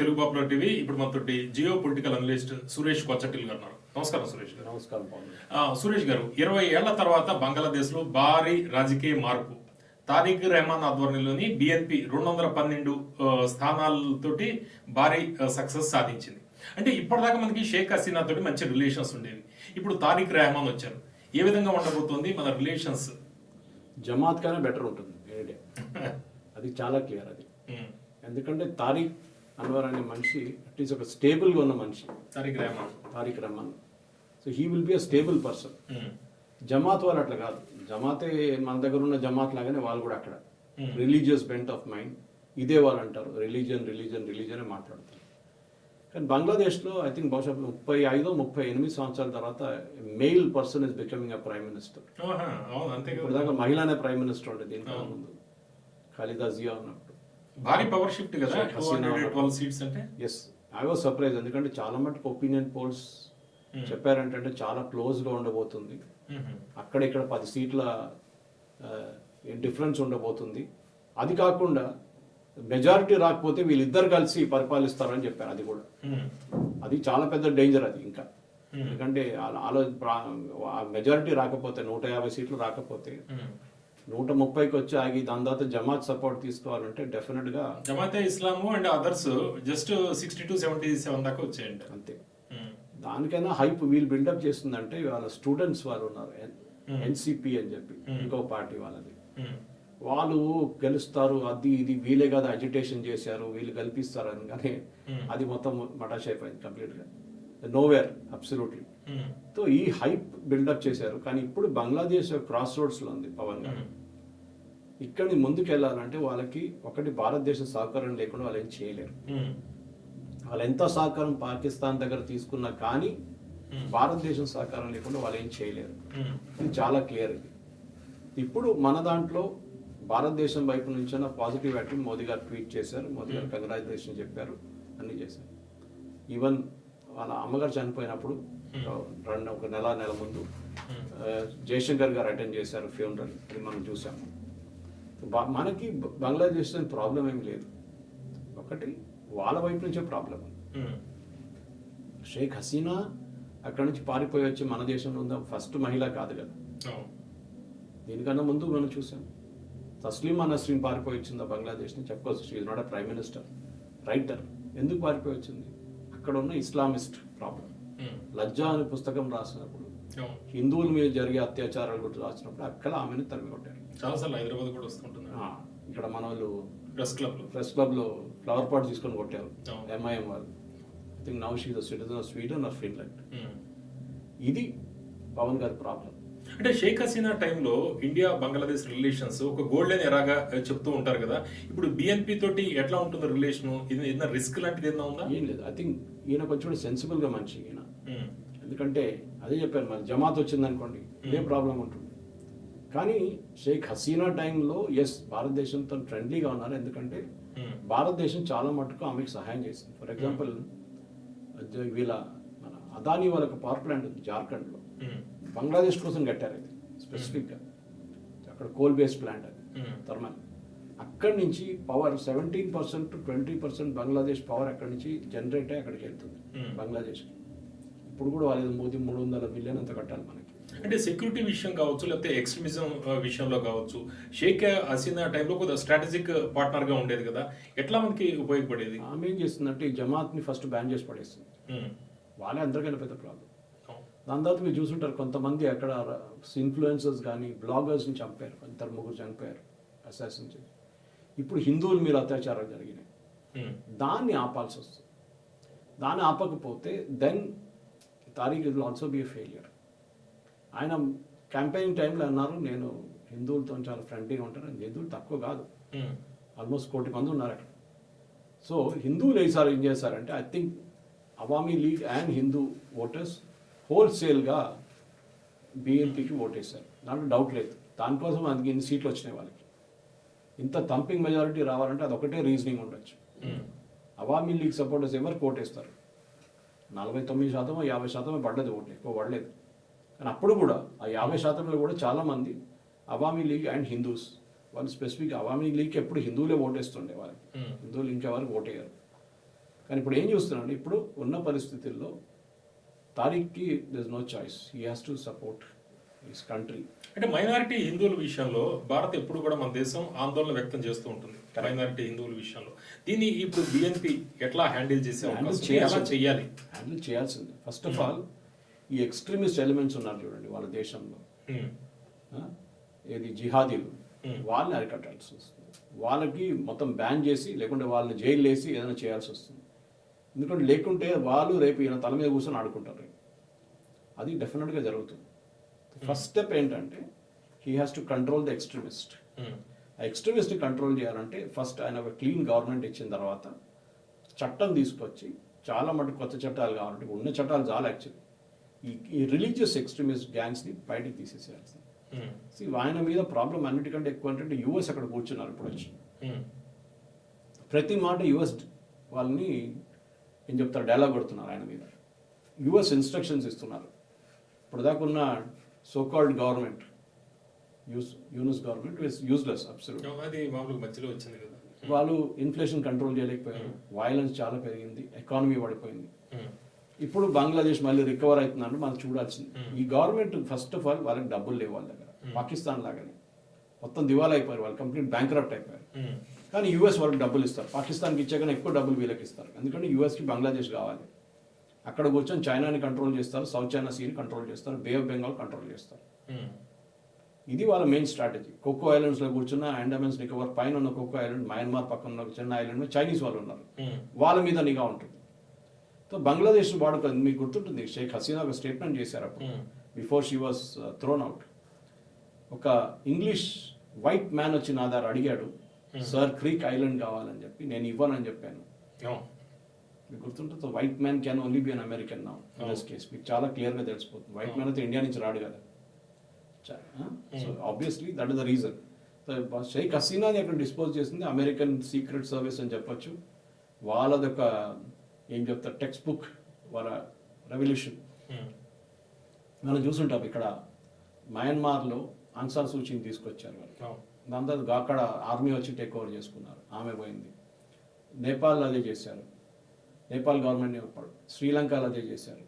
Telugu popular TV. ఇప్పుడు మనతోటి geo political analyst Suresh కొచ్చటిల్ గారు ఉన్నారు. నమస్కారం సురేష్ గారు. నమస్కారం. సురేష్ గారు, 20 ఏళ్ల తర్వాత బంగ్లాదేశ్ లో భారీ రాజకీయ మార్పు. తారిక్ రెహమాన్ ఆధ్వర్యంలోని బిఎన్పి 212 స్థానాలతోటి భారీ సక్సెస్ సాధించింది. అంటే ఇప్పటిదాకా మనకి షేక్ హసీనా తోటి మంచి రిలేషన్స్ ఉండేవి. ఇప్పుడు తారిక్ రెహమాన్ వచ్చారు. ఏ విధంగా ఉండబోతోంది మన రిలేషన్స్? జమాత్ కన్నా బెటర్ ఉంటుంది అది చాలా క్లియర్. అది ఎందుకంటే తారిక్ అన్వర్ అనే మనిషి అట్లీస్ట్ ఒక స్టేబుల్గా ఉన్న మనిషి. Tarique Rahman so he will be a stable person. Jamaat వాళ్ళు అట్లా కాదు. జమాతే మన దగ్గర ఉన్న జమాత్ లాగానే వాళ్ళు కూడా అక్కడ రిలీజియస్ బెంట్ ఆఫ్ మైండ్. ఇదే వాళ్ళు అంటారు రిలీజియన్ రిలీజియన్ రిలీజియన్ మాట్లాడుతారు. కానీ బంగ్లాదేశ్లో ఐ థింక్ బహుశా 35-38 సంవత్సరాల తర్వాత mail person is becoming a prime minister. ఇప్పుడు దాకా మహిళ అనే ప్రైమ్ మినిస్టర్ ఉండేది. దీనికన్నా ముందు ఖాలిదా జియా ఉన్నప్పుడు భారీ పవర్ షిఫ్ట్ కదా 212 సీట్స్ అంటే. Yes, I was surprise. ఎందుకంటే చాలా మటుకు ఒపీనియన్ పోల్స్ చెప్పారంటే చాలా క్లోజ్గా ఉండబోతుంది. అక్కడిక్కడ 10 సీట్ల డిఫరెన్స్ ఉండబోతుంది. అది కాకుండా మెజారిటీ రాకపోతే వీళ్ళిద్దరు కలిసి పరిపాలిస్తారని చెప్పారు. అది కూడా అది చాలా పెద్ద డేంజర్. అది ఇంకా ఎందుకంటే మెజారిటీ రాకపోతే 150 సీట్లు రాకపోతే 130కి వచ్చి ఆగి దాని తర్వాత జమాత్ సపోర్ట్ తీసుకోవాలంటే డెఫినెట్ గా Jamaate Islami and others just 62-77 దాకా వచ్చాయండి అంతే. దానికైనా హైప్ వీళ్ళు బిల్డప్ చేస్తుందంటే వాళ్ళ స్టూడెంట్స్ వాళ్ళు ఉన్నారు, ఎన్సిపి అని చెప్పి ఇంకో పార్టీ వాళ్ళది. వాళ్ళు గెలుస్తారు, అది ఇది వీలే కదా అజిటేషన్ చేశారు, వీళ్ళు గెలిపిస్తారు అని. కానీ అది మొత్తం మటాష్ అయిపోయింది కంప్లీట్ గా, నోవేర్ అబ్సల్యూట్లీ. సో ఈ హైప్ బిల్డప్ చేశారు. కానీ ఇప్పుడు బంగ్లాదేశ్ క్రాస్ రోడ్స్ లో ఉంది పవన్ గారు. ఇక్కడి ముందుకు వెళ్ళాలంటే వాళ్ళకి ఒకటి భారతదేశ సహకారం లేకుండా వాళ్ళు ఏం చేయలేరు. వాళ్ళు ఎంత సహకారం పాకిస్తాన్ దగ్గర తీసుకున్నా కానీ భారతదేశం సహకారం లేకుండా వాళ్ళు ఏం చేయలేరు. ఇది చాలా క్లియర్. ఇది ఇప్పుడు మన దాంట్లో భారతదేశం వైపు నుంచి పాజిటివ్ యాక్టివ్ మోదీ గారు ట్వీట్ చేశారు. మోదీ గారు కంగ్రాచులేషన్ చెప్పారు, అన్ని చేశారు. ఈవెన్ వాళ్ళ అమ్మగారు చనిపోయినప్పుడు ఒక నెల ముందు జయశంకర్ గారు అటెండ్ చేశారు ఫ్యూనరల్. అది మనం చూసాము. మనకి బంగ్లాదేశ్ ప్రాబ్లం ఏమి లేదు. ఒకటి వాళ్ళ వైపు నుంచే ప్రాబ్లం. షేక్ హసీనా అక్కడి నుంచి పారిపోయి వచ్చి మన దేశంలో ఉందా ఫస్ట్ మహిళ కాదు కదా. దీనికన్నా ముందు మనం చూసాం తస్లీమా నస్రీన్ పారిపోయి వచ్చిందా బంగ్లాదేశ్ నుంచి. చెప్పుకోవచ్చు she is not a prime minister, writer. ఎందుకు పారిపోయి వచ్చింది? అక్కడ ఉన్న ఇస్లామిస్ట్ ప్రాబ్లం. లజ్జా అనే పుస్తకం రాసినప్పుడు హిందువుల మీద జరిగే అత్యాచారాల గురించి రాసినప్పుడు అక్కడ ఆమెను తరిమి కొట్టారు. చాలాసార్లు హైదరాబాద్ కూడా వస్తుంటుంది. ఇక్కడ మన వాళ్ళు ప్రెస్ క్లబ్ లో ఫ్లవర్ పాట్ తీసుకొని కొట్టారు ఎంఐఎం వాళ్ళు. I think now she is the citizen of Sweden or Finland. ఇది పవన్ గారి ప్రాబ్లం. అంటే షేక్ హసీనా టైంలో ఇండియా బంగ్లాదేశ్ రిలేషన్స్ ఒక గోల్డెన్ ఎరాగా చెప్తూ ఉంటారు కదా. ఇప్పుడు బిఎన్పి తోటి ఎట్లా ఉంటుంది రిలేషన్? ఇది ఏదైనా రిస్క్ లాంటిది ఏదైనా ఉందా? ఏం లేదు. ఐ థింక్ ఈయన కొంచెం సెన్సిబుల్ గా మనిషి ఈయన. ఎందుకంటే అదే చెప్పాను, మరి జమాత్ వచ్చింది అనుకోండి ఇదే ప్రాబ్లం ఉంటుంది. కానీ షేక్ హసీనా టైంలో ఎస్ భారతదేశంతో ఫ్రెండ్లీగా ఉన్నారు. ఎందుకంటే భారతదేశం చాలా మటుకు ఆమెకు సహాయం చేసింది. ఫర్ ఎగ్జాంపుల్ వీళ్ళ మన అదానీ వాళ్ళకి పవర్ ప్లాంట్ ఉంది జార్ఖండ్లో, బంగ్లాదేశ్ కోసం కట్టారు. అది స్పెసిఫిక్గా అక్కడ కోల్ బేస్డ్ ప్లాంట్, అది థర్మల్. అక్కడి నుంచి పవర్ 17% to 20% బంగ్లాదేశ్ పవర్ అక్కడి నుంచి జనరేట్ అయ్యి అక్కడికి వెళ్తుంది బంగ్లాదేశ్కి. ఇప్పుడు కూడా వాళ్ళు మోదీ 300 మిలియన్ అంత కట్టాలి మనకి. అంటే సెక్యూరిటీ విషయం కావచ్చు, లేకపోతే ఎక్స్ట్రీమిజం విషయంలో కావచ్చు, షేక్ హసీనా టైంలో కొద్దిగా స్ట్రాటజిక్ పార్ట్నర్ గా ఉండేది కదా. ఎట్లా మనకి ఉపయోగపడేది? ఆమె ఏం చేస్తుందంటే ఈ జమాత్ ని ఫస్ట్ బ్యాన్ చేసి పడేస్తుంది. వాళ్ళే అందరికైనా పెద్ద ప్రాబ్లం. దాని తర్వాత మీరు చూసుంటారు కొంతమంది అక్కడ ఇన్ఫ్లుయెన్సర్స్ కానీ బ్లాగర్స్ని చంపారు, 2-3 చనిపోయారు అసాసిన్ చేసి. ఇప్పుడు హిందువుల మీద అత్యాచారాలు జరిగినాయి. దాన్ని ఆపాల్సి వస్తుంది. దాన్ని ఆపకపోతే then Tarique will also be a failure. ఆయన క్యాంపెయినింగ్ టైంలో అన్నారు నేను హిందువులతో చాలా ఫ్రెండ్లీగా ఉంటాను. హిందువులు తక్కువ కాదు, ఆల్మోస్ట్ 1 కోటి మంది ఉన్నారు అక్కడ. సో హిందువులు ఈసారి ఏం చేశారంటే I think Awami League and Hindu voters హోల్సేల్గా బిఎన్పికి ఓటేశారు. దాంట్లో డౌట్ లేదు. దానికోసం అందుకే ఇన్ని సీట్లు వచ్చినాయి వాళ్ళకి. ఇంత థంపింగ్ మెజారిటీ రావాలంటే అదొకటే రీజనింగ్ ఉండొచ్చు. అవామీ లీగ్ సపోర్టర్స్ ఎవరికి ఓటేస్తారు? 49% 50% పడ్డది ఓట్లు, ఎక్కువ పడలేదు. కానీ అప్పుడు కూడా ఆ 50%లో కూడా చాలామంది అవామీ లీగ్ అండ్ హిందూస్ వాళ్ళు స్పెసిఫిక్ అవామీ లీగ్కి ఎప్పుడు హిందువులే ఓటేస్తుండే వాళ్ళకి. హిందువులు ఇంకెవరికి ఓటేయరు. కానీ ఇప్పుడు ఏం చూస్తున్నాడు, ఇప్పుడు ఉన్న పరిస్థితుల్లో తారిక్కి there is no choice, he has to support his country. అంటే మైనారిటీ హిందువుల విషయంలో భారత్ ఎప్పుడు కూడా మన దేశం ఆందోళన వ్యక్తం చేస్తూ ఉంటుంది మైనారిటీ హిందువుల విషయంలో. దీన్ని ఇప్పుడు బిఎన్పి ఎట్లా హ్యాండిల్ చేసే అవకాశం ఉంది? ఎలా చేయాలి? హ్యాండిల్ చేయాల్సింది ఫస్ట్ ఆఫ్ ఆల్ ఈ ఎక్స్ట్రీమిస్ట్ ఎలిమెంట్స్ ఉన్నారు చూడండి వాళ్ళ దేశంలో, ఏది జిహాదీలు, వాళ్ళని అరికట్టాల్సి వస్తుంది. వాళ్ళకి మొత్తం బ్యాన్ చేసి లేకుంటే వాళ్ళని జైలు వేసి ఏదైనా చేయాల్సి వస్తుంది. ఎందుకంటే లేకుంటే వాళ్ళు రేపు ఈయన తల మీద కూర్చొని ఆడుకుంటారు. అది డెఫినెట్గా జరుగుతుంది. ఫస్ట్ స్టెప్ ఏంటంటే he has to control the extremist. ఆ ఎక్స్ట్రీమిస్ట్ని కంట్రోల్ చేయాలంటే ఫస్ట్ ఆయన ఒక క్లీన్ గవర్నమెంట్ ఇచ్చిన తర్వాత చట్టం తీసుకొచ్చి, చాలా మటుకు కొత్త చట్టాలు కావాలంటే ఉన్న చట్టాలు చాలా యాక్చువల్లీ ఈ రిలీజియస్ ఎక్స్ట్రీమిస్ట్ గ్యాంగ్స్ని బయటికి తీసేసేయాల్సింది. ఆయన మీద ప్రాబ్లం అన్నిటికంటే ఎక్కువ అంటే యుఎస్ అక్కడ కూర్చున్నారు. ఇప్పుడు వచ్చి ప్రతి మాట యుఎస్ వాళ్ళని ఏం చెప్తారు, డైలాగ్ కొడుతున్నారు ఆయన మీద. యుఎస్ ఇన్స్ట్రక్షన్స్ ఇస్తున్నారు. ఇప్పుడు దాకా ఉన్న so called government, Yunus government is useless absolute. అది మామూలుగా మధ్యలో వచ్చింది కదా. వాళ్ళు ఇన్ఫ్లేషన్ కంట్రోల్ చేయలేకపోయారు, వైలెన్స్ చాలా పెరిగింది, ఎకానమీ పడిపోయింది. ఇప్పుడు బంగ్లాదేశ్ మళ్ళీ రికవర్ అవుతుందంటే మనం చూడాల్సింది. ఈ గవర్నమెంట్ ఫస్ట్ ఆఫ్ ఆల్ వాళ్ళకి డబ్బులు లేవు వాళ్ళ దగ్గర, పాకిస్తాన్ లాగానే మొత్తం దివాలా అయిపోయారు, వాళ్ళు కంప్లీట్ బ్యాంక్రప్ట్ అయిపోయారు. కానీ యూఎస్ వాళ్ళకి డబ్బులు ఇస్తారు, పాకిస్తాన్కి ఇచ్చాకనే ఎక్కువ డబ్బులు వీళ్ళకి ఇస్తారు. ఎందుకంటే యూఎస్కి బంగ్లాదేశ్ కావాలి. అక్కడ కూర్చొని చైనాని కంట్రోల్ చేస్తారు, సౌత్ చైనా సీని కంట్రోల్ చేస్తారు, బే ఆఫ్ బెంగాల్ కంట్రోల్ చేస్తారు. ఇది వాళ్ళ మెయిన్ స్ట్రాటజీ. కోకో ఐలాండ్స్లో కూర్చున్న అండమాన్స్ నికోబార్ పైన ఉన్న కోకో ఐలాండ్, మయన్మార్ పక్కన ఉన్న చిన్న ఐలాండ్ చైనీస్ వాళ్ళు ఉన్నారు, వాళ్ళ మీద నిఘా ఉంటుంది. సో బంగ్లాదేశ్ వాడుతుంది. మీకు గుర్తుంటుంది షేక్ హసీనా ఒక స్టేట్మెంట్ చేశారు అప్పుడు, before she was throne out. ఒక ఇంగ్లీష్ వైట్ మ్యాన్ వచ్చి నా దగ్గర అడిగాడు, సార్ క్రీక్ ఐలాండ్ కావాలని చెప్పి, నేను ఇవ్వనని చెప్పాను. మీకు గుర్తుంటుంది, white man can only be an American now in this case. మీకు చాలా క్లియర్గా తెలిసిపోతుంది. వైట్ మ్యాన్ అయితే ఇండియా నుంచి రాడు కదా. So obviously that is the reason. Sheikh హసీనాని అక్కడ డిస్పోజ్ చేసింది అమెరికన్ సీక్రెట్ సర్వీస్ అని చెప్పొచ్చు. వాళ్ళదొక ఏం చెప్తారు, టెక్స్ట్ బుక్ వాళ్ళ రెవల్యూషన్. మనం చూసుంటాం ఇక్కడ మయన్మార్లో ఆంగ్ సాన్ సూచీని తీసుకొచ్చారు వాళ్ళు. దాని తర్వాత అక్కడ ఆర్మీ వచ్చి టేక్ ఓవర్ చేసుకున్నారు, ఆమె పోయింది. నేపాల్ అదే చేశారు, నేపాల్ గవర్నమెంట్. శ్రీలంకలో అదే చేశారు.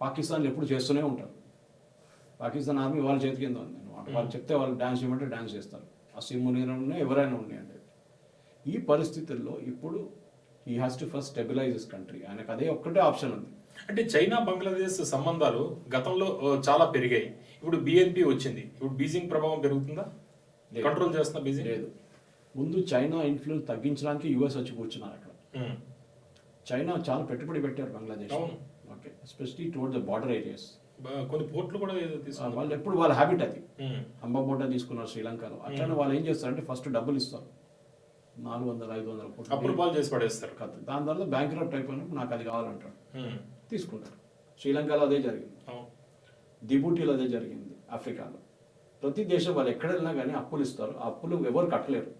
పాకిస్తాన్లో ఎప్పుడు చేస్తూనే ఉంటారు. పాకిస్తాన్ ఆర్మీ వాళ్ళ చేతి కింద ఉంది. వాళ్ళు చెప్తే వాళ్ళు డ్యాన్స్ చేయమంటే డ్యాన్స్ చేస్తారు. అసీం మునీర్ ఉన్నాయి, ఎవరైనా ఉన్నాయి అంటే. ఈ పరిస్థితుల్లో ఇప్పుడు he has to first stabilize this country. ఆయనకు అదే ఒక్కటే ఆప్షన్ ఉంది. అంటే చైనా బంగ్లాదేశ్ సంబంధాలు గతంలో చాలా పెరిగాయి. ఇప్పుడు బిఎన్పి వచ్చింది, ఇప్పుడు బీజింగ్ ప్రభావం పెరుగుతుందా? కంట్రోల్ చేస్తున్నా బీజింగ్? లేదు. ముందు చైనా ఇన్ఫ్లుయెన్స్ తగ్గించడానికి యుఎస్ వచ్చి కూర్చున్నారు అక్కడ. చైనా చాలా పెట్టుబడి పెట్టారు Bangladesh, okay, especially towards the border areas. కొన్ని పోర్ట్లు కూడా తీసుకున్నారు వాళ్ళు. ఎప్పుడు వాళ్ళ హ్యాబిట్ అది. అంబాబోటా తీసుకున్నారు శ్రీలంకలో. అట్లనే వాళ్ళు ఏం చేస్తారంటే ఫస్ట్ డబ్బులు ఇస్తారు, 400-500 కోట్లు అప్రూవల్ చేసి పడేస్తారు. దాని తర్వాత బ్యాంక్ రప్ట్ అయిపోయినప్పుడు నాకు అది కావాలంటారు, తీసుకుంటారు. శ్రీలంకలో అదే జరిగింది, దిబూటీలో అదే జరిగింది. ఆఫ్రికాలో ప్రతి దేశం వాళ్ళు ఎక్కడ వెళ్ళినా కానీ అప్పులు ఇస్తారు. ఆ అప్పులు ఎవరు కట్టలేరు.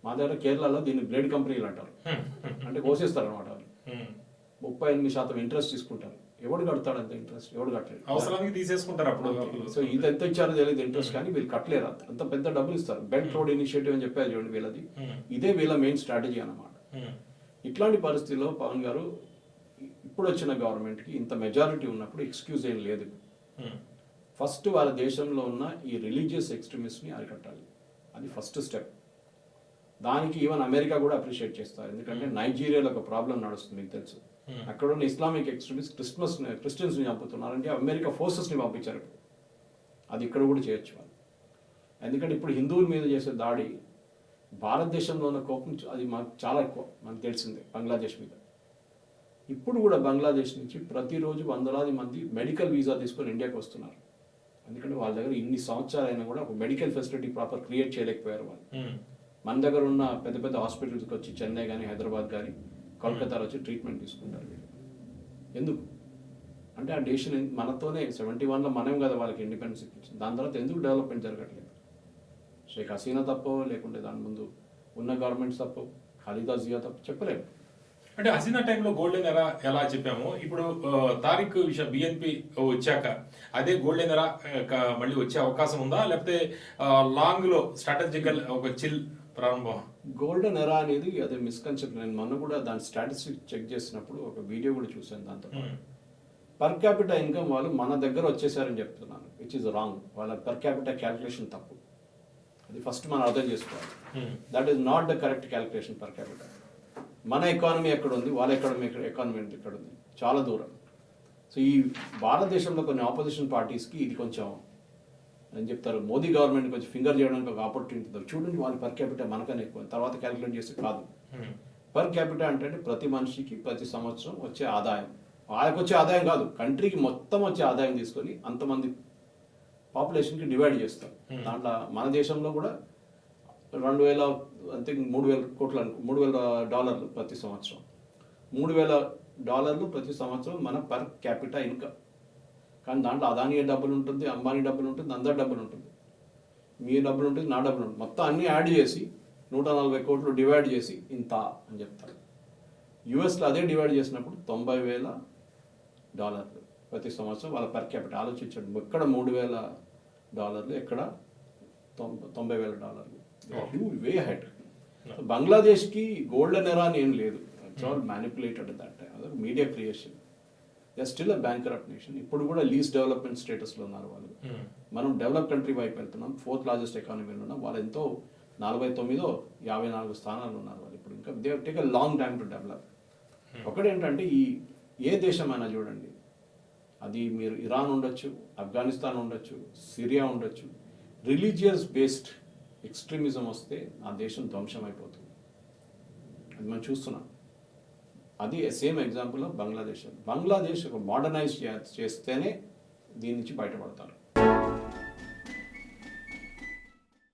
మా దగ్గర కేరళలో దీన్ని బ్లేడ్ కంపెనీలు అంటారు. అంటే కోసేస్తారు అనమాట. వాళ్ళు 38% ఇంట్రెస్ట్ తీసుకుంటారు. ఎవడు కడతాడు అంత ఇంట్రెస్ట్? ఎవడు కట్టలేదు, అవసరానికి తీసేసుకుంటారు అప్పుడు. సో ఇది ఎంత ఇచ్చారో తెలియదు ఇంట్రెస్ట్, కానీ వీళ్ళు కట్టలేరు. అంత పెద్ద డబ్బులు ఇస్తారు. బెల్ట్ రోడ్ ఇనిషియేటివ్ అని చెప్పారు చూడండి వీళ్ళది. ఇదే వీళ్ళ మెయిన్ స్ట్రాటజీ అన్నమాట. ఇట్లాంటి పరిస్థితిలో పవన్ గారు ఇప్పుడు వచ్చిన గవర్నమెంట్కి ఇంత మెజారిటీ ఉన్నప్పుడు ఎక్స్క్యూజ్ ఏం లేదు. ఫస్ట్ వాళ్ళ దేశంలో ఉన్న ఈ రిలీజియస్ ఎక్స్ట్రీమిస్ట్ని అరికట్టాలి. అది ఫస్ట్ స్టెప్. దానికి ఈవెన్ అమెరికా కూడా అప్రిషియేట్ చేస్తారు. ఎందుకంటే నైజీరియాలో ఒక ప్రాబ్లం నడుస్తుంది, మీకు తెలుసు. అక్కడ ఉన్న ఇస్లామిక్ ఎక్స్ట్రీమిస్ట్ క్రిస్టియన్స్ని చంపుతున్నారంటే అమెరికా ఫోర్సెస్ని పంపించారు. అది ఇక్కడ కూడా చేయొచ్చు వాళ్ళు. ఎందుకంటే ఇప్పుడు హిందువుల మీద చేసే దాడి భారతదేశంలో ఉన్న కోపం అది మాకు చాలా ఎక్కువ, మనకు తెలిసిందే బంగ్లాదేశ్ మీద. ఇప్పుడు కూడా బంగ్లాదేశ్ నుంచి ప్రతిరోజు వందలాది మంది మెడికల్ వీసా తీసుకొని ఇండియాకి వస్తున్నారు. ఎందుకంటే వాళ్ళ దగ్గర ఇన్ని సంవత్సరాలు అయినా కూడా ఒక మెడికల్ ఫెసిలిటీ ప్రాపర్ క్రియేట్ చేయలేకపోయారు వాళ్ళు. మన దగ్గర ఉన్న పెద్ద పెద్ద హాస్పిటల్స్కి వచ్చి చెన్నై కానీ హైదరాబాద్ కానీ కోల్కతాలో వచ్చి ట్రీట్మెంట్ తీసుకుంటారు వీళ్ళు. ఎందుకు అంటే ఆ డెసిషన్ మనతోనే 71లో మనం కదా వాళ్ళకి ఇండిపెండెన్స్ ఇప్పించింది. దాని తర్వాత ఎందుకు డెవలప్మెంట్ జరగట్లేదు? షేక్ హసీనా తప్పో, లేకుంటే దాని ముందు ఉన్న గవర్నమెంట్స్ తప్పో, ఖాళీదా జియా తప్పో చెప్పలేము. అంటే హసీనా టైంలో గోల్డెన్ ఎరా ఎలా చెప్పాము, ఇప్పుడు తారిక్ విషయం బిఎన్పి వచ్చాక అదే గోల్డెన్ ఎరా మళ్ళీ వచ్చే అవకాశం ఉందా? లేకపోతే లాంగ్ లో స్ట్రాటజికల్ ఒక చిల్ ప్రారంభం. గోల్డెన్ ఎరా అనేది అదే మిస్కన్సెప్షన్. నేను మొన్న కూడా దాని స్టాటిస్టిక్స్ చెక్ చేసినప్పుడు ఒక వీడియో కూడా చూశాను దాంతో. పర్ క్యాపిటల్ ఇన్కమ్ వాళ్ళు మన దగ్గర వచ్చేసారని చెప్తున్నాను, విచ్ ఇస్ రాంగ్. వాళ్ళ పర్ క్యాపిటల్ క్యాలిక్యులేషన్ తప్పు. అది ఫస్ట్ మనం అర్థం చేసుకోవాలి. That is not the correct calculation per capital. మన ఎకానమీ ఎక్కడ ఉంది, వాళ్ళ ఎకానమీ ఎక్కడ ఉంది, చాలా దూరం. సో ఈ భారతదేశంలో కొన్ని ఆపోజిషన్ పార్టీస్కి ఇది కొంచెం అని చెప్తారు, మోదీ గవర్నమెంట్ కొంచెం ఫింగర్ చేయడానికి ఒక ఆపర్చునిటీ ఉంది. చూడండి వాళ్ళ పర్ క్యాపిటల్ మనకన్నా ఎక్కువ, తర్వాత క్యాలిక్యులేట్ చేస్తే కాదు. పర్ క్యాపిటల్ అంటే ప్రతి మనిషికి ప్రతి సంవత్సరం వచ్చే ఆదాయం, వాళ్ళకి వచ్చే ఆదాయం కాదు, కంట్రీకి మొత్తం వచ్చే ఆదాయం తీసుకొని అంతమంది పాపులేషన్కి డివైడ్ చేస్తారు. దాంట్లో మన దేశంలో కూడా 2000 అంతే 3000 కోట్లు $3,000 ప్రతి సంవత్సరం. $3,000 ప్రతి సంవత్సరం మన పర్ క్యాపిటల్ ఇన్కమ్. కానీ దాంట్లో అదానీ డబ్బులు ఉంటుంది, అంబానీ డబ్బులు ఉంటుంది, అందరి డబ్బులు ఉంటుంది, మీ డబ్బులు ఉంటుంది, నా డబ్బులు ఉంటుంది. మొత్తం అన్నీ యాడ్ చేసి 140 కోట్లు డివైడ్ చేసి ఇంత అని చెప్తారు. యుఎస్లో అదే డివైడ్ చేసినప్పుడు $90,000 ప్రతి సంవత్సరం వాళ్ళ పర్ క్యాపిటల్. ఆలోచించండి, ఎక్కడ $3,000, ఎక్కడ $90,000. వే హెడ్. బంగ్లాదేశ్కి గోల్డెన్ ఎరా అని ఏం లేదు, it's all manipulated that time. అదొక media creation. They still a bankrupt nation. ఇప్పుడు కూడా లీస్ట్ డెవలప్మెంట్ స్టేటస్లో ఉన్నారు వాళ్ళు. మనం డెవలప్ కంట్రీ వైపు వెళ్తున్నాం, 4th లార్జెస్ట్ ఎకానమీలో ఉన్నాం. వాళ్ళు ఎంతో 49, 54 స్థానాలు ఉన్నారు వాళ్ళు ఇప్పుడు. ఇంకా they take a long time to develop. ఒకటేంటంటే ఏ దేశమైనా చూడండి, అది మీరు ఇరాన్ ఉండొచ్చు, ఆఫ్ఘనిస్తాన్ ఉండొచ్చు, సిరియా ఉండొచ్చు, రిలీజియస్ బేస్డ్ ఎక్స్ట్రీమిజం వస్తే ఆ దేశం ధ్వంసం అయిపోతుంది. అది మనం చూస్తున్నాం. అది same example of Bangladesh. Bangladesh ఒక మోడర్నైజ్ చేస్తేనే దీని నుంచి బయటపడతారు.